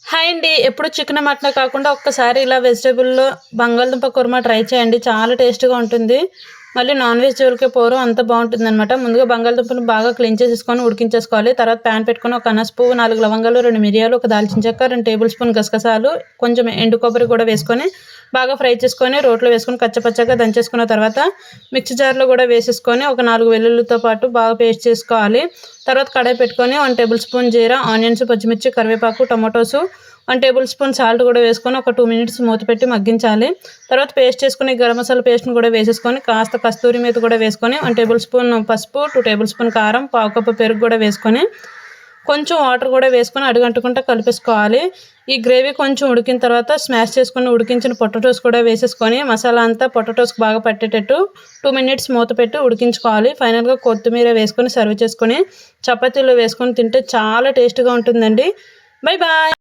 Hi అండి. ఎప్పుడు chicken, mutton కాకుండా ఒక్కసారి ఇలా వెజిటబుల్‌లో బంగాళదుంప కుర్మా ట్రై చేయండి. చాలా టేస్ట్‌గా ఉంటుంది. మళ్ళీ నాన్ వెజ్ జోలికే పోరు. అంత బావుంటుందనమాట. ముందుగా బంగాళదుంపను బాగా క్లీన్ చేసేసుకొని ఉడికించేసుకోవాలి. తర్వాత ప్యాన్ పెట్టుకొని ఒక అనాస పువ్వు, 4 లవంగాలు, 2 మిరియాలు, ఒక దాల్చిన చెక్క, 2 టేబుల్ స్పూన్ గసగసాలు, కొంచెం ఎండు కొబ్బరి కూడా వేసుకొని బాగా ఫ్రై చేసుకొని రోట్లో వేసుకొని కచ్చపచ్చగా దంచేసుకున్న తర్వాత మిక్సీ జార్‌లో కూడా వేసేసుకొని ఒక 4 వెల్లుల్లితో పాటు బాగా పేస్ట్ చేసుకోవాలి. తర్వాత కడాయి పెట్టుకొని 1 టేబుల్ స్పూన్ జీరా, ఆనియన్స్, పచ్చిమిర్చి, కరివేపాకు, టొమాటోసు, 1 టేబుల్ స్పూన్ సాల్ట్ కూడా వేసుకొని ఒక 2 మినిట్స్ మూత పెట్టి మగ్గించాలి. తర్వాత పేస్ట్ చేసుకుని గరం మసాలా పేస్ట్‌ని కూడా వేసేసుకొని కాస్త కస్తూరి మేతి కూడా వేసుకొని 1 టేబుల్ స్పూన్ పసుపు, 2 టేబుల్ స్పూన్ కారం, పావు కప్పు పెరుగు కూడా వేసుకొని కొంచెం వాటర్ కూడా వేసుకొని అడుగంటకుండా కలిపేసుకోవాలి. ఈ గ్రేవీ కొంచెం ఉడికిన తర్వాత స్మాష్ చేసుకొని ఉడికించిన పొటాటోస్ కూడా వేసేసుకొని మసాలా అంతా పొటాటోస్‌కి బాగా పట్టేటట్టు 2 మినిట్స్ మూత పెట్టి ఉడికించుకోవాలి. ఫైనల్‌గా కొత్తిమీర వేసుకొని సర్వ్ చేసుకొని చపాతీలో వేసుకొని తింటే చాలా టేస్ట్‌గా ఉంటుందండి. Bye bye.